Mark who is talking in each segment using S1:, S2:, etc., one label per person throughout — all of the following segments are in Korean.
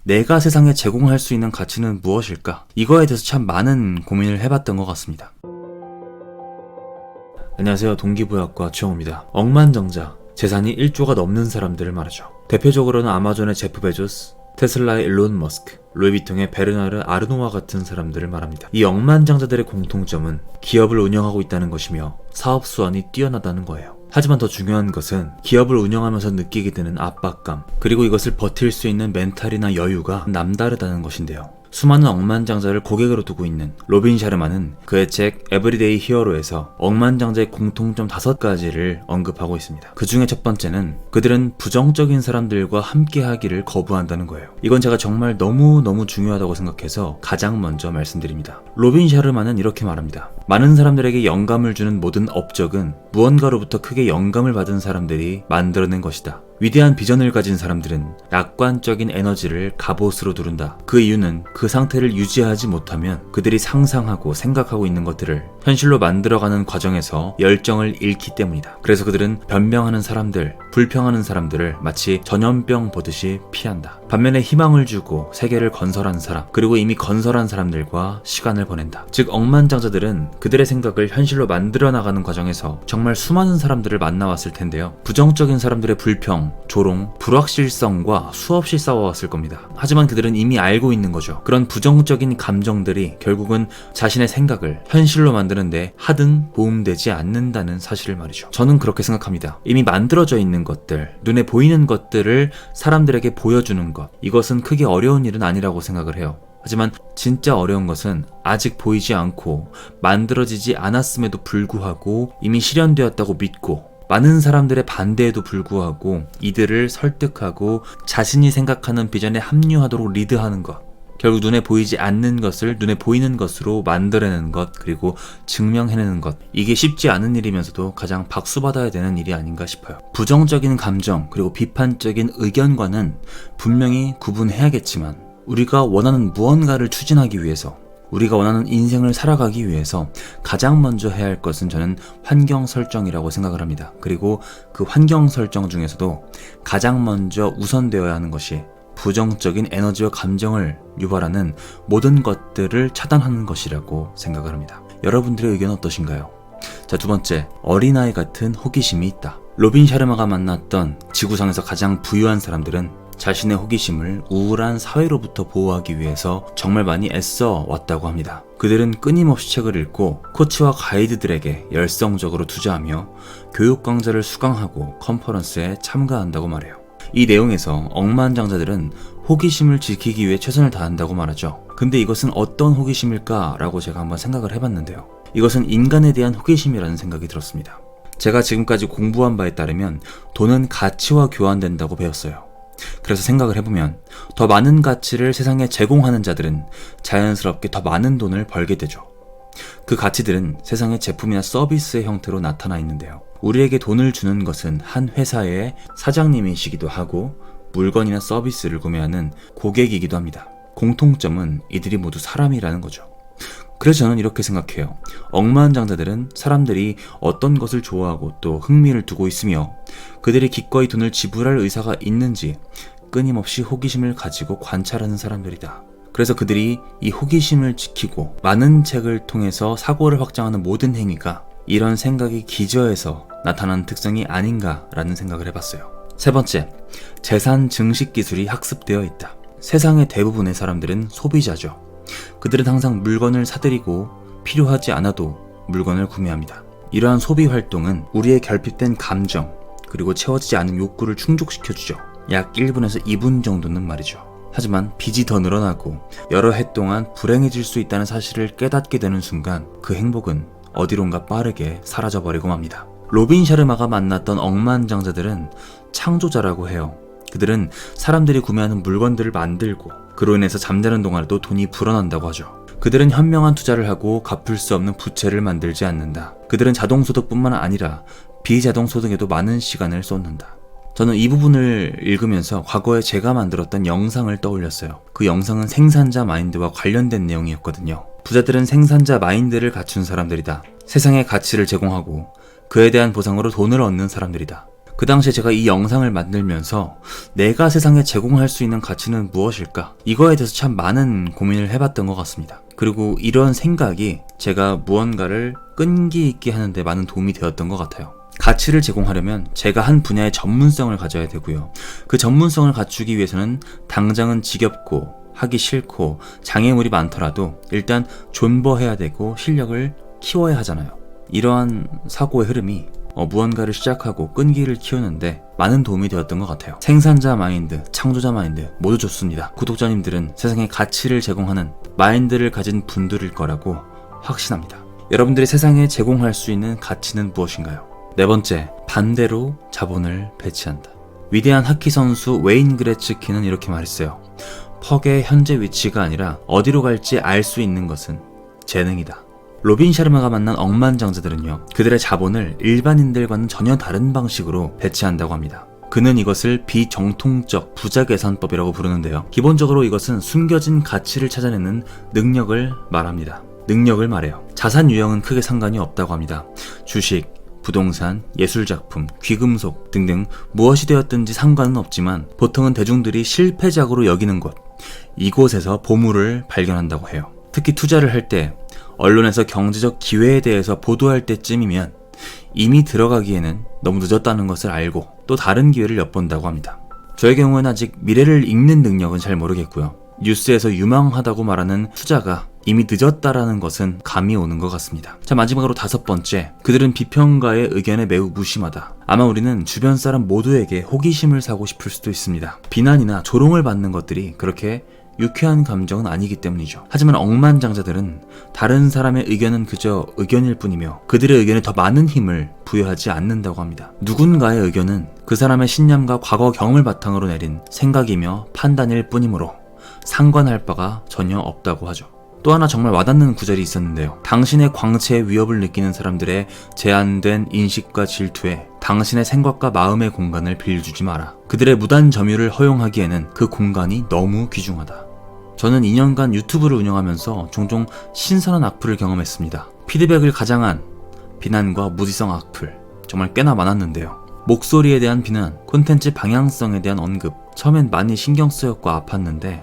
S1: 내가 세상에 제공할 수 있는 가치는 무엇일까? 이거에 대해서 참 많은 고민을 해봤던 것 같습니다. 안녕하세요. 동기부여학과 주영호입니다. 억만장자, 재산이 1조가 넘는 사람들을 말하죠. 대표적으로는 아마존의 제프 베조스, 테슬라의 일론 머스크, 루이비통의 베르나르 아르노와 같은 사람들을 말합니다. 이 억만장자들의 공통점은 기업을 운영하고 있다는 것이며 사업 수완이 뛰어나다는 거예요. 하지만 더 중요한 것은 기업을 운영하면서 느끼게 되는 압박감, 그리고 이것을 버틸 수 있는 멘탈이나 여유가 남다르다는 것인데요. 수많은 억만장자를 고객으로 두고 있는 로빈 샤르마는 그의 책 에브리데이 히어로에서 억만장자의 공통점 5가지를 언급하고 있습니다. 그 중에 첫 번째는 그들은 부정적인 사람들과 함께 하기를 거부한다는 거예요. 이건 제가 정말 너무너무 중요하다고 생각해서 가장 먼저 말씀드립니다. 로빈 샤르마는 이렇게 말합니다. 많은 사람들에게 영감을 주는 모든 업적은 무언가로부터 크게 영감을 받은 사람들이 만들어낸 것이다. 위대한 비전을 가진 사람들은 낙관적인 에너지를 갑옷으로 두른다. 그 이유는 그 상태를 유지하지 못하면 그들이 상상하고 생각하고 있는 것들을 현실로 만들어가는 과정에서 열정을 잃기 때문이다. 그래서 그들은 변명하는 사람들, 불평하는 사람들을 마치 전염병 보듯이 피한다. 반면에 희망을 주고 세계를 건설한 사람, 그리고 이미 건설한 사람들과 시간을 보낸다. 즉 억만장자들은 그들의 생각을 현실로 만들어 나가는 과정에서 정말 수많은 사람들을 만나왔을 텐데요. 부정적인 사람들의 불평, 조롱, 불확실성과 수없이 싸워왔을 겁니다. 하지만 그들은 이미 알고 있는 거죠. 그런 부정적인 감정들이 결국은 자신의 생각을 현실로 만드는데 하등 도움되지 않는다는 사실을 말이죠. 저는 그렇게 생각합니다. 이미 만들어져 있는 것들, 눈에 보이는 것들을 사람들에게 보여주는 것, 이것은 크게 어려운 일은 아니라고 생각을 해요. 하지만 진짜 어려운 것은 아직 보이지 않고 만들어지지 않았음에도 불구하고 이미 실현되었다고 믿고 많은 사람들의 반대에도 불구하고 이들을 설득하고 자신이 생각하는 비전에 합류하도록 리드하는 것, 결국 눈에 보이지 않는 것을 눈에 보이는 것으로 만들어내는 것, 그리고 증명해내는 것, 이게 쉽지 않은 일이면서도 가장 박수받아야 되는 일이 아닌가 싶어요. 부정적인 감정 그리고 비판적인 의견과는 분명히 구분해야겠지만 우리가 원하는 무언가를 추진하기 위해서, 우리가 원하는 인생을 살아가기 위해서 가장 먼저 해야 할 것은 저는 환경 설정이라고 생각을 합니다. 그리고 그 환경 설정 중에서도 가장 먼저 우선되어야 하는 것이 부정적인 에너지와 감정을 유발하는 모든 것들을 차단하는 것이라고 생각을 합니다. 여러분들의 의견은 어떠신가요? 자, 두 번째, 어린아이 같은 호기심이 있다. 로빈 샤르마가 만났던 지구상에서 가장 부유한 사람들은 자신의 호기심을 우울한 사회로부터 보호하기 위해서 정말 많이 애써 왔다고 합니다. 그들은 끊임없이 책을 읽고 코치와 가이드들에게 열성적으로 투자하며 교육 강좌를 수강하고 컨퍼런스에 참가한다고 말해요. 이 내용에서 억만장자들은 호기심을 지키기 위해 최선을 다한다고 말하죠. 근데 이것은 어떤 호기심일까? 라고 제가 한번 생각을 해봤는데요. 이것은 인간에 대한 호기심이라는 생각이 들었습니다. 제가 지금까지 공부한 바에 따르면 돈은 가치와 교환된다고 배웠어요. 그래서 생각을 해보면 더 많은 가치를 세상에 제공하는 자들은 자연스럽게 더 많은 돈을 벌게 되죠. 그 가치들은 세상의 제품이나 서비스의 형태로 나타나 있는데요. 우리에게 돈을 주는 것은 한 회사의 사장님이시기도 하고 물건이나 서비스를 구매하는 고객이기도 합니다. 공통점은 이들이 모두 사람이라는 거죠. 그래서 저는 이렇게 생각해요. 억만장자들은 사람들이 어떤 것을 좋아하고 또 흥미를 두고 있으며 그들이 기꺼이 돈을 지불할 의사가 있는지 끊임없이 호기심을 가지고 관찰하는 사람들이다. 그래서 그들이 이 호기심을 지키고 많은 책을 통해서 사고를 확장하는 모든 행위가 이런 생각이 기저에서 나타나는 특성이 아닌가라는 생각을 해봤어요. 세 번째, 재산 증식 기술이 학습되어 있다. 세상의 대부분의 사람들은 소비자죠. 그들은 항상 물건을 사들이고 필요하지 않아도 물건을 구매합니다. 이러한 소비 활동은 우리의 결핍된 감정 그리고 채워지지 않은 욕구를 충족시켜주죠. 약 1분에서 2분 정도는 말이죠. 하지만 빚이 더 늘어나고 여러 해 동안 불행해질 수 있다는 사실을 깨닫게 되는 순간 그 행복은 어디론가 빠르게 사라져버리고 맙니다. 로빈 샤르마가 만났던 억만장자들은 창조자라고 해요. 그들은 사람들이 구매하는 물건들을 만들고 그로 인해서 잠자는 동안에도 돈이 불어난다고 하죠. 그들은 현명한 투자를 하고 갚을 수 없는 부채를 만들지 않는다. 그들은 자동소득뿐만 아니라 비자동소득에도 많은 시간을 쏟는다. 저는 이 부분을 읽으면서 과거에 제가 만들었던 영상을 떠올렸어요. 그 영상은 생산자 마인드와 관련된 내용이었거든요. 부자들은 생산자 마인드를 갖춘 사람들이다. 세상에 가치를 제공하고 그에 대한 보상으로 돈을 얻는 사람들이다. 그 당시에 제가 이 영상을 만들면서 내가 세상에 제공할 수 있는 가치는 무엇일까? 이거에 대해서 참 많은 고민을 해봤던 것 같습니다. 그리고 이런 생각이 제가 무언가를 끈기 있게 하는데 많은 도움이 되었던 것 같아요. 가치를 제공하려면 제가 한 분야의 전문성을 가져야 되고요. 그 전문성을 갖추기 위해서는 당장은 지겹고 하기 싫고 장애물이 많더라도 일단 존버해야 되고 실력을 키워야 하잖아요. 이러한 사고의 흐름이 무언가를 시작하고 끈기를 키우는데 많은 도움이 되었던 것 같아요. 생산자 마인드, 창조자 마인드 모두 좋습니다. 구독자님들은 세상에 가치를 제공하는 마인드를 가진 분들일 거라고 확신합니다. 여러분들이 세상에 제공할 수 있는 가치는 무엇인가요? 네 번째, 반대로 자본을 배치한다. 위대한 하키 선수 웨인 그레츠키는 이렇게 말했어요. 퍽의 현재 위치가 아니라 어디로 갈지 알 수 있는 것은 재능이다. 로빈 샤르마가 만난 억만장자들은요, 그들의 자본을 일반인들과는 전혀 다른 방식으로 배치한다고 합니다. 그는 이것을 비정통적 부자계산법이라고 부르는데요. 기본적으로 이것은 숨겨진 가치를 찾아내는 능력을 말합니다. 능력을 말해요. 자산 유형은 크게 상관이 없다고 합니다. 주식, 부동산, 예술작품, 귀금속 등등 무엇이 되었든지 상관은 없지만 보통은 대중들이 실패작으로 여기는 곳, 이곳에서 보물을 발견한다고 해요. 특히 투자를 할 때 언론에서 경제적 기회에 대해서 보도할 때쯤이면 이미 들어가기에는 너무 늦었다는 것을 알고 또 다른 기회를 엿본다고 합니다. 저의 경우는 아직 미래를 읽는 능력은 잘 모르겠고요. 뉴스에서 유망하다고 말하는 투자가 이미 늦었다라는 것은 감이 오는 것 같습니다. 자, 마지막으로 다섯 번째, 그들은 비평가의 의견에 매우 무심하다. 아마 우리는 주변 사람 모두에게 호기심을 사고 싶을 수도 있습니다. 비난이나 조롱을 받는 것들이 그렇게 유쾌한 감정은 아니기 때문이죠. 하지만 억만장자들은 다른 사람의 의견은 그저 의견일 뿐이며 그들의 의견에 더 많은 힘을 부여하지 않는다고 합니다. 누군가의 의견은 그 사람의 신념과 과거 경험을 바탕으로 내린 생각이며 판단일 뿐이므로 상관할 바가 전혀 없다고 하죠. 또 하나 정말 와닿는 구절이 있었는데요. 당신의 광채의 위협을 느끼는 사람들의 제한된 인식과 질투에 당신의 생각과 마음의 공간을 빌려주지 마라. 그들의 무단 점유를 허용하기에는 그 공간이 너무 귀중하다. 저는 2년간 유튜브를 운영하면서 종종 신선한 악플을 경험했습니다. 피드백을 가장한 비난과 무지성 악플, 정말 꽤나 많았는데요. 목소리에 대한 비난, 콘텐츠 방향성에 대한 언급, 처음엔 많이 신경 쓰였고 아팠는데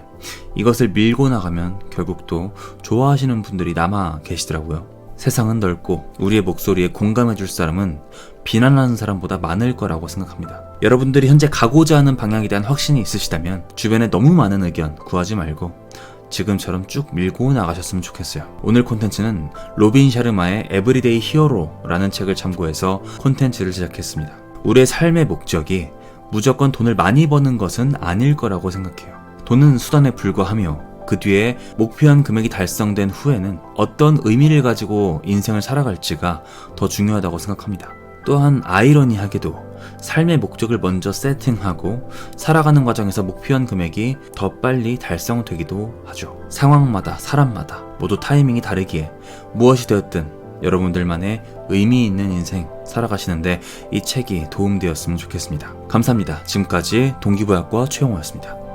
S1: 이것을 밀고 나가면 결국 또 좋아하시는 분들이 남아 계시더라고요. 세상은 넓고 우리의 목소리에 공감해줄 사람은 비난하는 사람보다 많을 거라고 생각합니다. 여러분들이 현재 가고자 하는 방향에 대한 확신이 있으시다면 주변에 너무 많은 의견 구하지 말고 지금처럼 쭉 밀고 나가셨으면 좋겠어요. 오늘 콘텐츠는 로빈 샤르마의 에브리데이 히어로라는 책을 참고해서 콘텐츠를 제작했습니다. 우리의 삶의 목적이 무조건 돈을 많이 버는 것은 아닐 거라고 생각해요. 돈은 수단에 불과하며 그 뒤에 목표한 금액이 달성된 후에는 어떤 의미를 가지고 인생을 살아갈지가 더 중요하다고 생각합니다. 또한 아이러니하게도 삶의 목적을 먼저 세팅하고 살아가는 과정에서 목표한 금액이 더 빨리 달성되기도 하죠. 상황마다 사람마다 모두 타이밍이 다르기에 무엇이 되었든 여러분들만의 의미 있는 인생 살아가시는데 이 책이 도움되었으면 좋겠습니다. 감사합니다. 지금까지 동기부여학과 최영호였습니다.